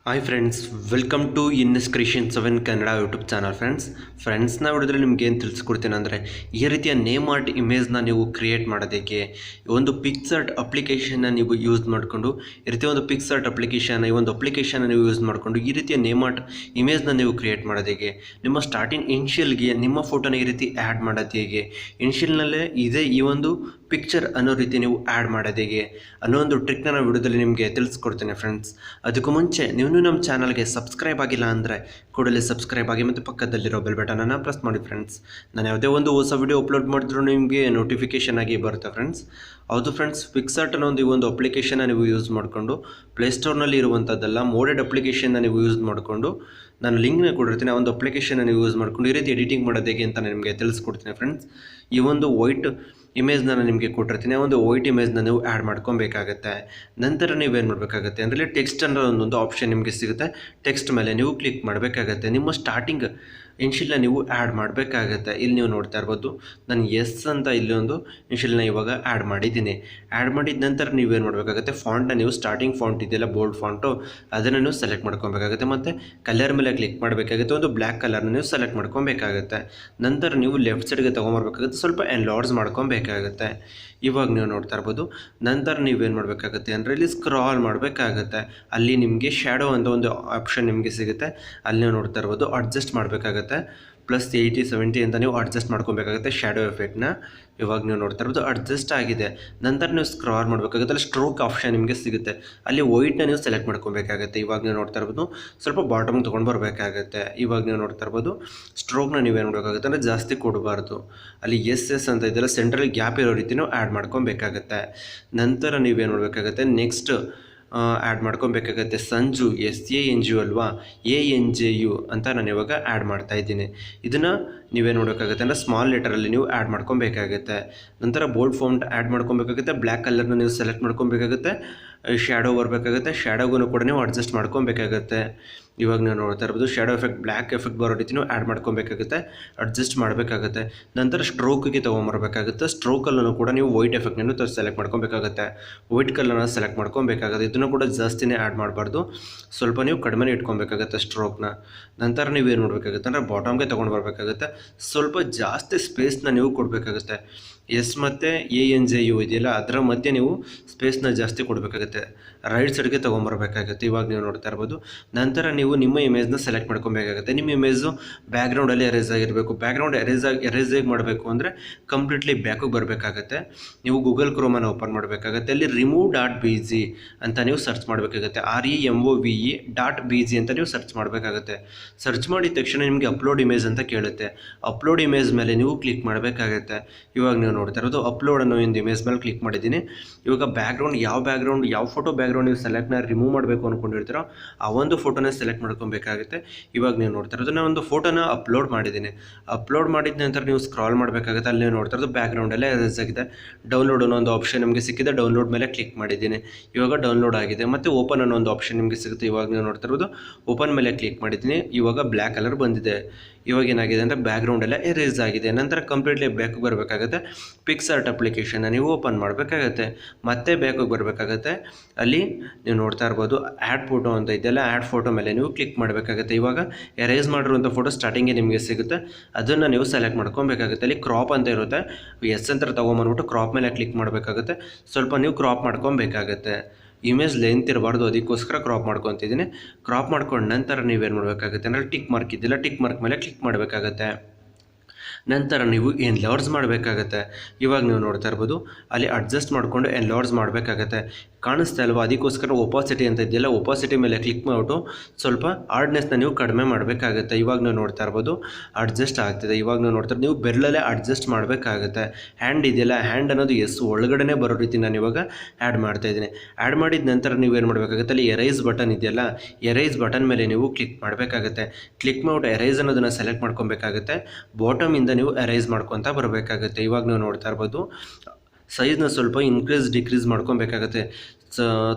Hi friends, welcome to ಇನ್ನಸ್ creation 7 Kannada YouTube channel. ಫ್ರೆಂಡ್ಸ್ನ ವಿಡಿಯೋದಲ್ಲಿ ನಿಮ್ಗೆ ಏನು ತಿಳಿಸ್ಕೊಡ್ತೀನಿ ಅಂದರೆ, ಈ ರೀತಿಯ ನೇಮ್ ಆರ್ಟ್ ಇಮೇಜ್ನ ನೀವು ಕ್ರಿಯೇಟ್ ಮಾಡೋದಕ್ಕೆ ಒಂದು ಪಿಕ್ಸರ್ಟ್ ಅಪ್ಲಿಕೇಶನ್ನ ನೀವು ಯೂಸ್ ಮಾಡಿಕೊಂಡು, ಈ ರೀತಿಯ ಒಂದು ಪಿಕ್ಸರ್ಟ್ ಅಪ್ಲಿಕೇಶನ್, ಈ ಒಂದು ಅಪ್ಲಿಕೇಶನ್ನ ನೀವು ಯೂಸ್ ಮಾಡಿಕೊಂಡು ಈ ರೀತಿಯ ನೇಮ್ ಆರ್ಟ್ ಇಮೇಜ್ನ ನೀವು ಕ್ರಿಯೇಟ್ ಮಾಡೋದಕ್ಕೆ, ನಿಮ್ಮ ಸ್ಟಾರ್ಟಿಂಗ್ ಇನ್ಷಿಯಲ್ಗೆ ನಿಮ್ಮ ಫೋಟೋನ ಈ ರೀತಿ ಆ್ಯಡ್ ಮಾಡೋದು ಹೇಗೆ, ಇನ್ಷಿಯಲ್ನಲ್ಲೇ ಇದೇ ಈ ಒಂದು ಪಿಕ್ಚರ್ ಅನ್ನೋ ರೀತಿ ನೀವು ಆ್ಯಡ್ ಮಾಡೋದು ಹೇಗೆ ಅನ್ನೋ ಒಂದು ಟ್ರಿಕ್ನ ನಾನು ವಿಡಿಯೋದಲ್ಲಿ ನಿಮಗೆ ತಿಳಿಸ್ಕೊಡ್ತೇನೆ ಫ್ರೆಂಡ್ಸ್. ಅದಕ್ಕೂ ಮುಂಚೆ ನೀವು ನಮ್ಮ ಚಾನಲ್ಗೆ ಸಬ್ಸ್ಕ್ರೈಬ್ ಆಗಿಲ್ಲ ಅಂದರೆ ಕೂಡಲೇ ಸಬ್ಸ್ಕ್ರೈಬ್ ಆಗಿ ಮತ್ತು ಪಕ್ಕದಲ್ಲಿರೋ ಬೆಲ್ ಬಟನನ್ನು ಪ್ರೆಸ್ ಮಾಡಿ ಫ್ರೆಂಡ್ಸ್. ನಾನು ಯಾವುದೇ ಒಂದು ಹೊಸ ವಿಡಿಯೋ ಅಪ್ಲೋಡ್ ಮಾಡಿದ್ರು ನಿಮಗೆ ನೋಟಿಫಿಕೇಷನ್ ಆಗಿ ಬರುತ್ತೆ ಫ್ರೆಂಡ್ಸ್. ಹೌದು ಫ್ರೆಂಡ್ಸ್, ಪಿಕ್ಸರ್ಟ್ ಅನ್ನೋ ಈ ಒಂದು ಅಪ್ಲಿಕೇಶನ್ನ ನೀವು ಯೂಸ್ ಮಾಡಿಕೊಂಡು, ಪ್ಲೇಸ್ಟೋರ್ನಲ್ಲಿ ಇರುವಂಥದ್ದೆಲ್ಲ ಮೋಡೆಡ್ ಅಪ್ಲಿಕೇಶನ್ನ ನೀವು ಯೂಸ್ ಮಾಡಿಕೊಂಡು, ನಾನು ಲಿಂಕ್ನ ಕೊಡಿರ್ತೀನಿ, ಆ ಒಂದು ಅಪ್ಲಿಕೇಶನ್ನ ನೀವು ಯೂಸ್ ಮಾಡಿಕೊಂಡು ಈ ರೀತಿ ಎಡಿಟಿಂಗ್ ಮಾಡೋದು ಹೇಗೆ ಅಂತ ನಾನು ನಿಮಗೆ ತಿಳಿಸ್ಕೊಡ್ತೀನಿ ಫ್ರೆಂಡ್ಸ್. ಈ ಒಂದು ವೈಟ್ ಇಮೇಜ್ನ ನಾನು ನಿಮಗೆ ಕೊಟ್ಟಿರ್ತೀನಿ, ಆ ಒಂದು ವೈಟ್ ಇಮೇಜ್ನ ನೀವು ಆ್ಯಡ್ ಮಾಡ್ಕೊಬೇಕಾಗತ್ತೆ. ನಂತರ ನೀವೇನು ಮಾಡಬೇಕಾಗತ್ತೆ ಅಂದರೆ, ಟೆಕ್ಸ್ಟ್ ಅನ್ನೋ ಒಂದೊಂದು ಆಪ್ಷನ್ ನಿಮಗೆ ಸಿಗುತ್ತೆ, ಟೆಕ್ಸ್ಟ್ ಮೇಲೆ ನೀವು ಕ್ಲಿಕ್ ಮಾಡಬೇಕಾಗತ್ತೆ. ನಿಮ್ಮ ಸ್ಟಾರ್ಟಿಂಗ್ ಇನ್ಷಿಯಲ್ನ ನೀವು ಆ್ಯಡ್ ಮಾಡಬೇಕಾಗತ್ತೆ. ಇಲ್ಲಿ ನೀವು ನೋಡ್ತಾ ಇರ್ಬೋದು, ನಾನು ಎಸ್ ಅಂತ ಇಲ್ಲಿ ಒಂದು ಇನ್ಷಿಯಲ್ನ ಇವಾಗ ಆ್ಯಡ್ ಮಾಡಿದ್ದೀನಿ. ಆ್ಯಡ್ ಮಾಡಿದ ನಂತರ ನೀವೇನು ಮಾಡಬೇಕಾಗತ್ತೆ, ಫಾಂಟ್ನ ನೀವು ಸ್ಟಾರ್ಟಿಂಗ್ ಫಾಂಟ್ ಇದೆಯಲ್ಲ ಬೋಲ್ಡ್ ಫಾಂಟು, ಅದನ್ನು ನೀವು ಸೆಲೆಕ್ಟ್ ಮಾಡ್ಕೊಬೇಕಾಗುತ್ತೆ. ಮತ್ತು ಕಲರ್ ಮೇಲೆ ಕ್ಲಿಕ್ ಮಾಡಬೇಕಾಗುತ್ತೆ, ಒಂದು ಬ್ಲ್ಯಾಕ್ ಕಲರ್ನ ನೀವು ಸೆಲೆಕ್ಟ್ ಮಾಡ್ಕೊಬೇಕಾಗತ್ತೆ. ನಂತರ ನೀವು ಲೆಫ್ಟ್ ಸೈಡ್ಗೆ ತೊಗೊಂಬರ್ಬೇಕಾಗುತ್ತೆ, ಸ್ವಲ್ಪ ಎನ್ಲಾರ್ಜ್ ಮಾಡ್ಕೊಬೇಕಾಗತ್ತೆ. ಇವಾಗ ನೀವು ನೋಡ್ತಾ ಇರ್ಬೋದು. ನಂತರ ನೀವೇನು ಮಾಡಬೇಕಾಗತ್ತೆ ಅಂದರೆ, ಇಲ್ಲಿ ಸ್ಕ್ರಾಲ್ ಮಾಡಬೇಕಾಗತ್ತೆ. ಅಲ್ಲಿ ನಿಮಗೆ ಶ್ಯಾಡೋ ಅಂತ ಒಂದು ಆಪ್ಷನ್ ನಿಮಗೆ ಸಿಗುತ್ತೆ, ಅಲ್ಲಿ ನೀವು ನೋಡ್ತಾ ಇರ್ಬೋದು. ಅಡ್ಜಸ್ಟ್ ಮಾಡಬೇಕಾಗತ್ತೆ, +80 70 ಅಂತ ನೀವು ಅಡ್ಜಸ್ಟ್ ಮಾಡ್ಕೊಬೇಕಾಗುತ್ತೆ ಶ್ಯಾಡೋ ಎಫೆಕ್ಟ್ನ. ಇವಾಗ ನೀವು ನೋಡ್ತಾ ಇರ್ಬೋದು ಅಡ್ಜಸ್ಟ್ ಆಗಿದೆ. ನಂತರ ನೀವು ಸ್ಕ್ರಾಲ್ ಮಾಡಬೇಕಾಗುತ್ತೆ, ಅಲ್ಲಿ ಸ್ಟ್ರೋಕ್ ಆಪ್ಷನ್ ನಿಮಗೆ ಸಿಗುತ್ತೆ, ಅಲ್ಲಿ ವೈಟ್ನ ನೀವು ಸೆಲೆಕ್ಟ್ ಮಾಡ್ಕೊಬೇಕಾಗುತ್ತೆ. ಇವಾಗ ನೀವು ನೋಡ್ತಾ ಇರ್ಬೋದು, ಸ್ವಲ್ಪ ಬಾಟಮ್ಗೆ ತೊಗೊಂಡು ಬರಬೇಕಾಗುತ್ತೆ. ಇವಾಗ ನೀವು ನೋಡ್ತಾ ಇರ್ಬೋದು, ಸ್ಟ್ರೋಕ್ನ ನೀವೇನು ಮಾಡಬೇಕಾಗುತ್ತೆ ಅಂದರೆ ಜಾಸ್ತಿ ಕೊಡಬಾರ್ದು, ಅಲ್ಲಿ ಎಸ್ ಅಂತ ಇದೆಲ್ಲ ಸೆಂಟ್ರಲ್ಲಿ ಗ್ಯಾಪ್ ಇರೋ ರೀತಿ ನೀವು ಆ್ಯಡ್ ಮಾಡ್ಕೊಬೇಕಾಗತ್ತೆ. ನಂತರ ನೀವೇನು ಮಾಡಬೇಕಾಗುತ್ತೆ, ನೆಕ್ಸ್ಟ್ ಆ್ಯಡ್ ಮಾಡ್ಕೊಬೇಕಾಗತ್ತೆ ಸಂಜು, SANJU ಅಲ್ವಾ, ANJU ಅಂತ ನಾನು ಇವಾಗ ಆ್ಯಡ್ ಮಾಡ್ತಾಯಿದ್ದೀನಿ. ಇದನ್ನು ನೀವೇನು ಮಾಡಬೇಕಾಗುತ್ತೆ ಅಂದರೆ ಸ್ಮಾಲ್ ಲೆಟರಲ್ಲಿ ನೀವು ಆ್ಯಡ್ ಮಾಡ್ಕೊಬೇಕಾಗುತ್ತೆ. ನಂತರ ಬೋಲ್ಡ್ ಫಾಂಟ್ ಆ್ಯಡ್ ಮಾಡ್ಕೊಬೇಕಾಗುತ್ತೆ, ಬ್ಲ್ಯಾಕ್ ಕಲರ್ನ ನೀವು ಸೆಲೆಕ್ಟ್ ಮಾಡ್ಕೊಬೇಕಾಗುತ್ತೆ, ಶ್ಯಾಡೋ ಬರಬೇಕಾಗುತ್ತೆ, ಶ್ಯಾಡೋಗೂ ಕೂಡ ನೀವು ಅಡ್ಜಸ್ಟ್ ಮಾಡ್ಕೊಬೇಕಾಗುತ್ತೆ. ಇವಾಗ ನೀವು ನೋಡ್ತಾ ಇರ್ಬೋದು, ಶ್ಯಾಡೋ ಎಫೆಕ್ಟ್ ಬ್ಲ್ಯಾಕ್ ಎಫೆಕ್ಟ್ ಬರೋ ರೀತಿ ನೀವು ಆ್ಯಡ್ ಮಾಡ್ಕೊಬೇಕಾಗುತ್ತೆ, ಅಡ್ಜಸ್ಟ್ ಮಾಡಬೇಕಾಗುತ್ತೆ. ನಂತರ ಸ್ಟ್ರೋಕಿಗೆ ತೊಗೊಂಬರ್ಬೇಕಾಗುತ್ತೆ, ಸ್ಟ್ರೋಕಲ್ಲೂ ಕೂಡ ನೀವು ವೈಟ್ ಎಫೆಕ್ಟ್ನೂ ಸೆಲೆಕ್ಟ್ ಮಾಡ್ಕೊಬೇಕಾಗುತ್ತೆ, ವೈಟ್ ಕಲರ್ನ ಸೆಲೆಕ್ಟ್ ಮಾಡ್ಕೊಬೇಕಾಗುತ್ತೆ. ಇದನ್ನು ಕೂಡ ಜಾಸ್ತಿನೇ ಆ್ಯಡ್ ಮಾಡಬಾರ್ದು, ಸ್ವಲ್ಪ ನೀವು ಕಡಿಮೆ ಇಟ್ಕೊಬೇಕಾಗುತ್ತೆ ಸ್ಟ್ರೋಕ್ನ. ನಂತರ ನೀವೇನು ಮಾಡಬೇಕಾಗುತ್ತೆ ಅಂದರೆ ಬಾಟಮ್ಗೆ ತೊಗೊಂಡು ಬರಬೇಕಾಗುತ್ತೆ, ಸ್ವಲ್ಪ ಜಾಸ್ತಿ ಸ್ಪೇಸ್ನ ನೀವು ಕೊಡಬೇಕಾಗುತ್ತೆ. ಎಸ್ ಮತ್ತು ANJU ಇದೆಯಲ್ಲ, ಅದರ ಮಧ್ಯೆ ನೀವು ಸ್ಪೇಸ್ನ ಜಾಸ್ತಿ ಕೊಡಬೇಕಾಗುತ್ತೆ, ರೈಟ್ ಸೈಡ್ಗೆ ತೊಗೊಂಬರ್ಬೇಕಾಗುತ್ತೆ. ಇವಾಗ ನೀವು ನೋಡ್ತಾ ಇರ್ಬೋದು. ನಂತರ ನೀವು ನಿಮ್ಮ ಇಮೇಜ್ನ ಸೆಲೆಕ್ಟ್ ಮಾಡ್ಕೊಬೇಕಾಗುತ್ತೆ. ನಿಮ್ಮ ಇಮೇಜು ಬ್ಯಾಕ್ಗ್ರೌಂಡಲ್ಲಿ ಎರೇಸ್ ಆಗಿರಬೇಕು. ಬ್ಯಾಕ್ಗ್ರೌಂಡ್ ಎರೇಸ್ ಹೇಗೆ ಮಾಡಬೇಕು ಅಂದರೆ, ಕಂಪ್ಲೀಟ್ಲಿ ಬ್ಯಾಕಿಗೆ ಬರಬೇಕಾಗತ್ತೆ. ನೀವು ಗೂಗಲ್ ಕ್ರೋಮನ್ನು ಓಪನ್ ಮಾಡಬೇಕಾಗತ್ತೆ, ಅಲ್ಲಿ remove.bg ಅಂತ ನೀವು ಸರ್ಚ್ ಮಾಡಬೇಕಾಗುತ್ತೆ, REMOVE.bg ಅಂತ ನೀವು ಸರ್ಚ್ ಮಾಡಬೇಕಾಗುತ್ತೆ. ಸರ್ಚ್ ಮಾಡಿದ ತಕ್ಷಣ ನಿಮಗೆ ಅಪ್ಲೋಡ್ ಇಮೇಜ್ ಅಂತ ಕೇಳುತ್ತೆ, ಅಪ್ಲೋಡ್ ಇಮೇಜ್ ಮೇಲೆ ನೀವು ಕ್ಲಿಕ್ ಮಾಡಬೇಕಾಗತ್ತೆ. ಇವಾಗ ನೀವು ನೋಡ್ತಾ ಇರೋದು ಅಪ್ಲೋಡ್ ಅನ್ನೋ ಒಂದು ಇಮೇಜ್ ಮೇಲೆ ಕ್ಲಿಕ್ ಮಾಡಿದ್ದೀನಿ. ಇವಾಗ ಯಾವ ಫೋಟೋ ಬ್ಯಾಕ್ಗ್ರೌಂಡ್ ನೀವು ಸೆಲೆಕ್ಟ್ನ ರಿಮೂವ್ ಮಾಡಬೇಕು ಅಂದ್ಕೊಂಡಿರ್ತೀರೋ ಆ ಒಂದು ಫೋಟೋನ ಸೆಲೆಕ್ಟ್ ಮಾಡ್ಕೊಬೇಕಾಗುತ್ತೆ. ಇವಾಗ ನೀವು ನೋಡ್ತಾ ಇರೋದು ನಾನು ಒಂದು ಫೋಟೋನ ಅಪ್ಲೋಡ್ ಮಾಡಿದ್ದೀನಿ. ಅಪ್ಲೋಡ್ ಮಾಡಿದ ನಂತರ ನೀವು ಸ್ಕ್ರಾಲ್ ಮಾಡಬೇಕಾಗುತ್ತೆ, ಅಲ್ಲಿ ನೀವು ನೋಡ್ತಾ ಇರೋದು ಬ್ಯಾಕ್ಗ್ರೌಂಡಲ್ಲೇ ಎರೇಸ್ ಆಗಿದೆ. ಡೌನ್ಲೋಡ್ ಅನ್ನೋ ಒಂದು ಆಪ್ಷನ್ ನಿಮಗೆ ಸಿಕ್ಕಿದೆ, ಡೌನ್ಲೋಡ್ ಮೇಲೆ ಕ್ಲಿಕ್ ಮಾಡಿದ್ದೀನಿ. ಇವಾಗ ಡೌನ್ಲೋಡ್ ಆಗಿದೆ. ಮತ್ತು ಓಪನ್ ಅನ್ನೋ ಒಂದು ಆಪ್ಷನ್ ನಿಮಗೆ ಸಿಗುತ್ತೆ. ಇವಾಗ ನೀವು ನೋಡ್ತಾ ಇರೋದು ಓಪನ್ ಮೇಲೆ ಕ್ಲಿಕ್ ಮಾಡಿದ್ದೀನಿ. ಇವಾಗ ಬ್ಲ್ಯಾಕ್ ಕಲರ್ ಬಂದಿದೆ. ಇವಾಗ ಏನಾಗಿದೆ ಅಂದರೆ ಬ್ಯಾಕ್ಗ್ರೌಂಡೆಲ್ಲ ಎರೇಸ್ ಆಗಿದೆ. ನಂತರ ಕಂಪ್ಲೀಟ್ಲಿ ಬ್ಯಾಕಿಗೆ ಬರಬೇಕಾಗುತ್ತೆ, ಪಿಕ್ಸರ್ಟ್ ಅಪ್ಲಿಕೇಶನ್ನ ನೀವು ಓಪನ್ ಮಾಡಬೇಕಾಗತ್ತೆ, ಮತ್ತೆ ಬ್ಯಾಕಿಗೆ ಬರಬೇಕಾಗತ್ತೆ. ಅಲ್ಲಿ ನೀವು ನೋಡ್ತಾ ಇರ್ಬೋದು ಆ್ಯಡ್ ಫೋಟೋ ಅಂತ ಇದೆಯಲ್ಲ, ಆ್ಯಡ್ ಫೋಟೋ ಮೇಲೆ ನೀವು ಕ್ಲಿಕ್ ಮಾಡಬೇಕಾಗುತ್ತೆ. ಇವಾಗ ಎರೇಸ್ ಮಾಡಿರುವಂಥ ಫೋಟೋ ಸ್ಟಾರ್ಟಿಂಗೇ ನಿಮಗೆ ಸಿಗುತ್ತೆ, ಅದನ್ನು ನೀವು ಸೆಲೆಕ್ಟ್ ಮಾಡ್ಕೊಬೇಕಾಗುತ್ತೆ. ಅಲ್ಲಿ ಕ್ರಾಪ್ ಅಂತ ಇರುತ್ತೆ, ಎಸ್ ಅಂತ ತೊಗೊಂಬಂದ್ಬಿಟ್ಟು ಕ್ರಾಪ್ ಮೇಲೆ ಕ್ಲಿಕ್ ಮಾಡಬೇಕಾಗುತ್ತೆ. ಸ್ವಲ್ಪ ನೀವು ಕ್ರಾಪ್ ಮಾಡ್ಕೊಬೇಕಾಗತ್ತೆ, ಇಮೇಜ್ ಲೆಂತ್ ಇರಬಾರ್ದು, ಅದಕ್ಕೋಸ್ಕರ ಕ್ರಾಪ್ ಮಾಡ್ಕೊತಿದ್ದೀನಿ. ಕ್ರಾಪ್ ಮಾಡ್ಕೊಂಡು ನಂತರ ನೀವೇನು ಮಾಡಬೇಕಾಗುತ್ತೆ ಅಂದರೆ, ಟಿಕ್ ಮಾರ್ಕ್ ಇದೆಯಲ್ಲ, ಟಿಕ್ ಮಾರ್ಕ್ ಮೇಲೆ ಕ್ಲಿಕ್ ಮಾಡಬೇಕಾಗತ್ತೆ. ನಂತರ ನೀವು ಎನ್ಲಾರ್ಜ್ ಮಾಡಬೇಕಾಗತ್ತೆ. ಇವಾಗ ನೀವು ನೋಡ್ತಾ ಇರ್ಬೋದು, ಅಲ್ಲಿ ಅಡ್ಜಸ್ಟ್ ಮಾಡಿಕೊಂಡು ಎನ್ಲಾರ್ಜ್ ಮಾಡಬೇಕಾಗತ್ತೆ. ಕಾಣಿಸ್ತಾ ಇಲ್ವಾ, ಅದಕ್ಕೋಸ್ಕರ ಒಪಾಸಿಟಿ ಅಂತ ಇದೆಯಲ್ಲ, ಒಪಾಸಿಟಿ ಮೇಲೆ ಕ್ಲಿಕ್ ಮಾಡಿಬಿಟ್ಟು ಸ್ವಲ್ಪ ಹಾರ್ಡ್ನೆಸ್ನ ನೀವು ಕಡಿಮೆ ಮಾಡಬೇಕಾಗುತ್ತೆ. ಇವಾಗ ನೀವು ನೋಡ್ತಾ ಇರ್ಬೋದು ಅಡ್ಜಸ್ಟ್ ಆಗ್ತಿದೆ. ಇವಾಗ ನೀವು ನೋಡ್ತಾ ನೀವು ಬೆರಳಲ್ಲೇ ಅಡ್ಜಸ್ಟ್ ಮಾಡಬೇಕಾಗುತ್ತೆ. ಹ್ಯಾಂಡ್ ಇದೆಯಲ್ಲ, ಹ್ಯಾಂಡ್ ಅನ್ನೋದು ಒಳಗಡೆ ಬರೋ ರೀತಿ ನಾನು ಇವಾಗ ಆ್ಯಡ್ ಮಾಡ್ತಾಯಿದ್ದೀನಿ. ಆ್ಯಡ್ ಮಾಡಿದ ನಂತರ ನೀವೇನು ಮಾಡಬೇಕಾಗುತ್ತೆ, ಅಲ್ಲಿ ಎರೈಸ್ ಬಟನ್ ಇದೆಯಲ್ಲ, ಎರೈಸ್ ಬಟನ್ ಮೇಲೆ ನೀವು ಕ್ಲಿಕ್ ಮಾಡಬೇಕಾಗುತ್ತೆ. ಕ್ಲಿಕ್ ಮಾಡಿಬಿಟ್ಟು ಎರೈಸ್ ಅನ್ನೋದನ್ನು ಸೆಲೆಕ್ಟ್ ಮಾಡ್ಕೊಬೇಕಾಗುತ್ತೆ. ಬಾಟಮಿಂದ ನೀವು ಎರೈಸ್ ಮಾಡ್ಕೊತಾ ಬರಬೇಕಾಗುತ್ತೆ. ಇವಾಗ ನೀವು ನೋಡ್ತಾ ಇರ್ಬೋದು, ಸೈಜ್ನ ಸ್ವಲ್ಪ ಇನ್ಕ್ರೀಸ್ ಡಿಕ್ರೀಸ್ ಮಾಡ್ಕೊಬೇಕಾಗುತ್ತೆ.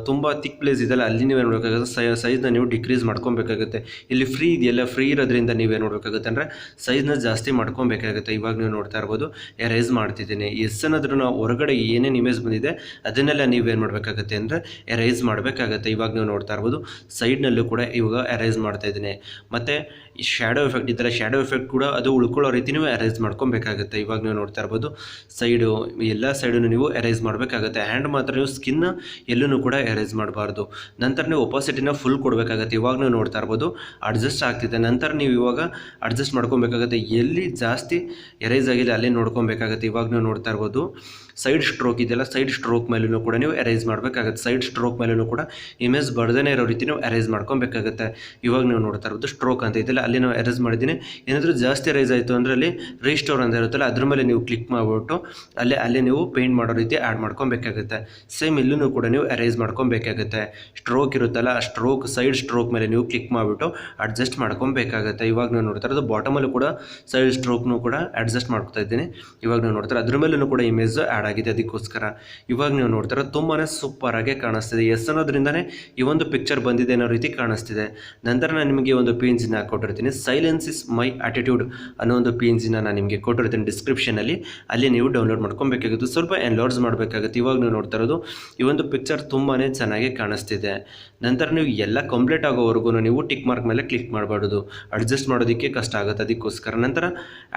ತುಂಬ ಥಿಕ್ ಪ್ಲೇಸ್ ಇದೆಯಲ್ಲ ಅಲ್ಲಿ ನೀವೇನು ಮಾಡಬೇಕಾಗುತ್ತೆ ಸೈಜ್ನ ನೀವು ಡಿಕ್ರೀಸ್ ಮಾಡ್ಕೊಬೇಕಾಗುತ್ತೆ. ಇಲ್ಲಿ ಫ್ರೀ ಇದೆಯಲ್ಲ, ಫ್ರೀ ಇರೋದ್ರಿಂದ ನೀವೇನು ಮಾಡಬೇಕಾಗುತ್ತೆ ಅಂದರೆ ಸೈಜ್ನ ಜಾಸ್ತಿ ಮಾಡ್ಕೊಬೇಕಾಗುತ್ತೆ. ಇವಾಗ ನೀವು ನೋಡ್ತಾ ಇರ್ಬೋದು ಎರೇಸ್ ಮಾಡ್ತಿದ್ದೀನಿ. ಎಸ್ ಅನ್ನೋದ್ರೂ ಹೊರಗಡೆ ಏನೇನು ಇಮೇಜ್ ಬಂದಿದೆ ಅದನ್ನೆಲ್ಲ ನೀವೇನು ಮಾಡಬೇಕಾಗುತ್ತೆ ಅಂದರೆ ಎರೇಸ್ ಮಾಡಬೇಕಾಗುತ್ತೆ. ಇವಾಗ ನೀವು ನೋಡ್ತಾ ಇರ್ಬೋದು ಸೈಡ್ನಲ್ಲೂ ಕೂಡ ಇವಾಗ ಎರೇಸ್ ಮಾಡ್ತಾ ಇದ್ದೀನಿ. ಮತ್ತು ಈ ಶ್ಯಾಡೋ ಎಫೆಕ್ಟ್ ಇದ್ದರೆ ಶ್ಯಾಡೋ ಎಫೆಕ್ಟ್ ಕೂಡ ಅದು ಉಳ್ಕೊಳ್ಳೋ ರೀತಿ ನೀವು ಎರೇಸ್ ಮಾಡ್ಕೊಬೇಕಾಗುತ್ತೆ. ಇವಾಗ ನೀವು ನೋಡ್ತಾ ಇರ್ಬೋದು ಸೈಡು ಎಲ್ಲ ಸೈಡನ್ನು ನೀವು ಎರೇಸ್ ಮಾಡಬೇಕಾಗುತ್ತೆ. ಹ್ಯಾಂಡ್ ಮಾತ್ರ ನೀವು ಸ್ಕಿನ್ನ ಎಲ್ಲೂ ಕೂಡ ಎರೇಸ್ ಮಾಡಬಾರ್ದು. ನಂತರ ನೀವು ಒಪಾಸಿಟಿನ ಫುಲ್ ಕೊಡಬೇಕಾಗುತ್ತೆ. ಇವಾಗ ನೀವು ನೋಡ್ತಾ ಇರ್ಬೋದು ಅಡ್ಜಸ್ಟ್ ಆಗ್ತಿದೆ. ನಂತರ ನೀವು ಇವಾಗ ಅಡ್ಜಸ್ಟ್ ಮಾಡ್ಕೊಬೇಕಾಗುತ್ತೆ. ಎಲ್ಲಿ ಜಾಸ್ತಿ ಎರೇಸ್ ಆಗಿದೆ ಅಲ್ಲಿ ನೋಡ್ಕೊಬೇಕಾಗುತ್ತೆ. ಇವಾಗ ನೀವು ನೋಡ್ತಾ ಇರ್ಬೋದು ಸೈಡ್ ಸ್ಟ್ರೋಕ್ ಇದೆಯಲ್ಲ, ಸೈಡ್ ಸ್ಟ್ರೋಕ್ ಮೇಲೂ ಕೂಡ ನೀವು ಎರೇಸ್ ಮಾಡಬೇಕಾಗುತ್ತೆ. ಸೈಡ್ ಸ್ಟ್ರೋಕ್ ಮೇಲೂ ಕೂಡ ಇಮೇಜ್ ಬರ್ದೇ ಇರೋ ರೀತಿ ನೀವು ಎರೇಸ್ ಮಾಡ್ಕೊಬೇಕಾಗುತ್ತೆ. ಇವಾಗ ನೀವು ನೋಡ್ತಾ ಇರ್ಬೋದು ಸ್ಟ್ರೋಕ್ ಅಂತ ಇದೆಯಲ್ಲ ಅಲ್ಲಿ ನಾವು ಎರೇಸ್ ಮಾಡಿದ್ದೀನಿ. ಏನಾದರೂ ಜಾಸ್ತಿ ಎರೇಸ್ ಆಯಿತು ಅಂದರೆ ಅಲ್ಲಿ ರೀಸ್ಟೋರ್ ಅಂತ ಇರುತ್ತಲ್ಲ ಅದ್ರ ಮೇಲೆ ನೀವು ಕ್ಲಿಕ್ ಮಾಡಿಬಿಟ್ಟು ಅಲ್ಲಿ ನೀವು ಪೇಂಟ್ ಮಾಡೋ ರೀತಿ ಆ್ಯಡ್ ಮಾಡ್ಕೊಬೇಕಾಗುತ್ತೆ. ಸೇಮ್ ಇಲ್ಲೂ ಕೂಡ ನೀವು ಎರೇಸ್ ಮಾಡ್ಕೊಬೇಕಾಗುತ್ತೆ. ಸ್ಟ್ರೋಕ್ ಇರುತ್ತಲ್ಲ ಆ ಸ್ಟ್ರೋಕ್ ಸೈಡ್ ಸ್ಟ್ರೋಕ್ ಮೇಲೆ ನೀವು ಕ್ಲಿಕ್ ಮಾಡಿಬಿಟ್ಟು ಅಡ್ಜಸ್ಟ್ ಮಾಡ್ಕೊಬೇಕಾಗುತ್ತೆ. ಇವಾಗ ನೀವು ನೋಡ್ತಾ ಇರೋದು ಬಾಟಮಲ್ಲೂ ಕೂಡ ಸೈಡ್ ಸ್ಟ್ರೋಕ್ನು ಕೂಡ ಅಡ್ಜಸ್ಟ್ ಮಾಡ್ಕೊತಾ ಇದ್ದೀನಿ. ಇವಾಗ ನೀವು ನೋಡ್ತಾರೆ ಅದ್ರ ಮೇಲೂ ಕೂಡ ಇಮೇಜ್ ಆ್ಯಡ್ ಆಗಿದೆ. ಅದಕ್ಕೋಸ್ಕರ ಇವಾಗ ನೀವು ನೋಡ್ತಾರೆ ತುಂಬಾ ಸೂಪರಾಗಿ ಕಾಣಿಸ್ತಿದೆ. ಎಸ್ ಅನ್ನೋದ್ರಿಂದನೇ ಈ ಒಂದು ಪಿಕ್ಚರ್ ಬಂದಿದೆ ಅನ್ನೋ ರೀತಿ ಕಾಣಿಸ್ತಿದೆ. ನಂತರ ನಾನು ನಿಮಗೆ ಒಂದು PNG ಕೊಟ್ಟಿರ್ತೀನಿ. ಸೈಲೆನ್ಸ್ ಇಸ್ ಮೈ ಆಟಿಟ್ಯೂಡ್ ಅನ್ನೋ ಒಂದು PNG ನಾನು ನಿಮಗೆ ಕೊಟ್ಟಿರ್ತೀನಿ ಡಿಸ್ಕ್ರಿಪ್ಷನಲ್ಲಿ. ಅಲ್ಲಿ ನೀವು ಡೌನ್ಲೋಡ್ ಮಾಡ್ಕೊಬೇಕಾಗುತ್ತೆ. ಸ್ವಲ್ಪ ಎನ್ಲಾರ್ಜ್ ಮಾಡಬೇಕಾಗುತ್ತೆ. ಇವಾಗ ನೀವು ನೋಡ್ತಾ ಇರೋದು ಈ ಒಂದು ಪಿಕ್ಚರ್ ತುಂಬಾ ಚೆನ್ನಾಗಿ ಕಾಣಿಸ್ತಿದೆ. ನಂತರ ನೀವು ಎಲ್ಲ ಕಂಪ್ಲೀಟ್ ಆಗೋವರೆಗೂ ನೀವು ಟಿಕ್ ಮಾರ್ಕ್ ಮೇಲೆ ಕ್ಲಿಕ್ ಮಾಡಬಾರ್ದು. ಅಡ್ಜಸ್ಟ್ ಮಾಡೋದಕ್ಕೆ ಕಷ್ಟ ಆಗುತ್ತೆ. ಅದಕ್ಕೋಸ್ಕರ ನಂತರ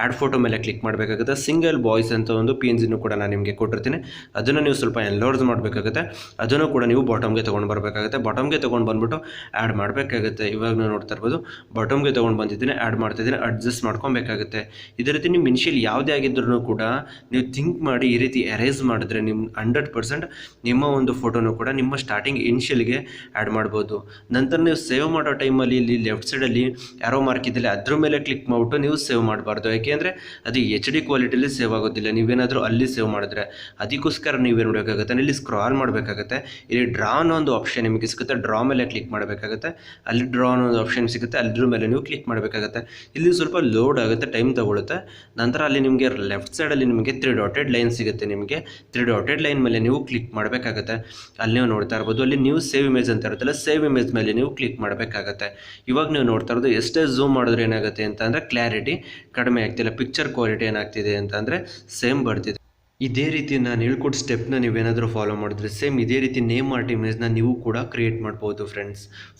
ಆ್ಯಡ್ ಫೋಟೋ ಮೇಲೆ ಕ್ಲಿಕ್ ಮಾಡಬೇಕಾಗುತ್ತೆ. ಸಿಂಗಲ್ ಬಾಯ್ಸ್ ಅಂತ ಒಂದು PNG ಕೂಡ ನಾನು ನಿಮಗೆ ಕೊಟ್ಟಿರ್ತೀನಿ. ಅದನ್ನು ನೀವು ಸ್ವಲ್ಪ ಎನ್ಲಾರ್ಜ್ ಮಾಡಬೇಕಾಗುತ್ತೆ. ಅದನ್ನು ಕೂಡ ನೀವು ಬಾಟಮ್ಗೆ ತೊಗೊಂಡು ಬರಬೇಕಾಗುತ್ತೆ. ಬಾಟಮ್ಗೆ ತೊಗೊಂಡು ಬಂದುಬಿಟ್ಟು ಆ್ಯಡ್ ಮಾಡಬೇಕಾಗುತ್ತೆ. ಇವಾಗ ನೀವು ನೋಡ್ತಾ ಇರ್ಬೋದು ಬಾಟಮ್ಗೆ ತೊಗೊಂಡು ಬಂದಿದ್ದೀನಿ, ಆ್ಯಡ್ ಮಾಡ್ತಿದ್ದೀನಿ, ಅಡ್ಜಸ್ಟ್ ಮಾಡ್ಕೊಬೇಕಾಗುತ್ತೆ. ಇದೇ ರೀತಿ ನಿಮ್ಮ ಇನಿಷಿಯಲ್ ಯಾವುದೇ ಆಗಿದ್ರೂ ಕೂಡ ನೀವು ಥಿಂಕ್ ಮಾಡಿ ಈ ರೀತಿ ಎರೇಸ್ ಮಾಡಿದ್ರೆ ನಿಮ್ಮ 100% ನಿಮ್ಮ ಒಂದು ಫೋಟೋನು ಕೂಡ ನಿಮ್ಮ ಸ್ಟಾರ್ಟಿಂಗ್ ಇನಿಷಿಯಲ್ಗೆ ಆ್ಯಡ್ ಮಾಡ್ಬೋದು. ನಂತರ ನೀವು ಸೇವ್ ಮಾಡೋ ಟೈಮಲ್ಲಿ ಇಲ್ಲಿ ಲೆಫ್ಟ್ ಸೈಡಲ್ಲಿ ಯಾರೋ ಮಾರ್ಕ್ ಇದೆಯಲ್ಲ ಅದ್ರ ಮೇಲೆ ಕ್ಲಿಕ್ ಮಾಡಿಬಿಟ್ಟು ನೀವು ಸೇವ್ ಮಾಡಬಾರ್ದು. ಯಾಕೆಂದರೆ ಅದು HD ಕ್ವಾಲಿಟಿಯಲ್ಲಿ ಸೇವ್ ಆಗೋದಿಲ್ಲ ನೀವೇನಾದರೂ ಅಲ್ಲಿ ಸೇವ್ ಮಾಡಿದ್ರೆ. ಅದಕ್ಕೋಸ್ಕರ ನೀವೇನು ಮಾಡಬೇಕಾಗುತ್ತೆ, ಇಲ್ಲಿ ಸ್ಕ್ರಾಲ್ ಮಾಡಬೇಕಾಗುತ್ತೆ. ಇಲ್ಲಿ ಡ್ರಾ ಅನ್ನೋ ಒಂದು ಆಪ್ಷನ್ ನಿಮಗೆ ಸಿಗುತ್ತೆ, ಡ್ರಾ ಮೇಲೆ ಕ್ಲಿಕ್ ಮಾಡಬೇಕಾಗುತ್ತೆ. ಅಲ್ಲಿ ಡ್ರಾ ಅನ್ನೋ ಒಂದು ಆಪ್ಷನ್ ಸಿಗುತ್ತೆ, ಅದ್ರ ಮೇಲೆ ನೀವು ಕ್ಲಿಕ್ ಮಾಡಬೇಕಾಗುತ್ತೆ. ಇಲ್ಲಿ ಸ್ವಲ್ಪ ಲೋಡ್ ಆಗುತ್ತೆ, ಟೈಮ್ ತಗೊಳುತ್ತೆ. ನಂತರ ಅಲ್ಲಿ ನಿಮಗೆ ಲೆಫ್ಟ್ ಸೈಡಲ್ಲಿ ನಿಮಗೆ 3 ಡಾಟೆಡ್ ಲೈನ್ ಸಿಗುತ್ತೆ. ನಿಮಗೆ 3 ಡಾಟೆಡ್ ಲೈನ್ ಮೇಲೆ ನೀವು ಕ್ಲಿಕ್ ಮಾಡಬೇಕಾಗುತ್ತೆ. ಅಲ್ಲಿ ನೀವು ನೋಡ್ತಾ ಇರ್ಬೋದು ಅಲ್ಲಿ ನೀವು ಸೇವ್ ಇಮೇಜ್ ಅಂತ ಇರುತ್ತಲ್ಲ, ಸೇವ್ ಇಮೇಜ್ ಮೇಲೆ ನೀವು ಕ್ಲಿಕ್ ಮಾಡಬೇಕಾಗುತ್ತೆ. ಇವಾಗ ನೀವು ನೋಡ್ತಾ ಇರೋದು ಎಷ್ಟೇ ಝೂಮ್ ಮಾಡಿದ್ರೆ ಏನಾಗುತ್ತೆ ಅಂತ ಅಂದರೆ ಕ್ಲಾರಿಟಿ ಕಡಿಮೆ ಆಗ್ತಿಲ್ಲ, ಪಿಕ್ಚರ್ ಕ್ವಾಲಿಟಿ ಏನಾಗ್ತಿದೆ ಅಂತ ಅಂದರೆ ಸೇಮ್ ಬರ್ತಿದೆ. ಇದೇ ರೀತಿ ನಾನು ಹೇಳ್ಕೊಟ್ಟು ಸ್ಟೆಪ್ನ ನೀವೇನಾದರೂ ಫಾಲೋ ಮಾಡಿದ್ರೆ ಸೇಮ್ ಇದೇ ರೀತಿ ನೇಮ್ ಆರ್ಟ್ ಇಮೇಜ್ನ ನೀವು ಕೂಡ ಕ್ರಿಯೇಟ್ ಮಾಡ್ಬೋದು.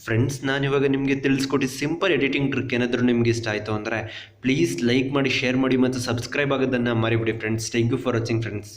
ಫ್ರೆಂಡ್ಸ್ ನಾನು ಇವಾಗ ನಿಮಗೆ ತಿಳಿಸ್ಕೊಟ್ಟು ಸಿಂಪಲ್ ಎಡಿಟಿಂಗ್ ಟ್ರಿಕ್ ಏನಾದರೂ ನಿಮ್ಗೆ ಇಷ್ಟ ಆಯಿತು ಅಂದರೆ ಪ್ಲೀಸ್ ಲೈಕ್ ಮಾಡಿ, ಶೇರ್ ಮಾಡಿ ಮತ್ತು ಸಬ್ಸ್ಕ್ರೈಬ್ ಆಗೋದನ್ನು ಮರಿಬಿಡಿ friends. Thank you for watching friends.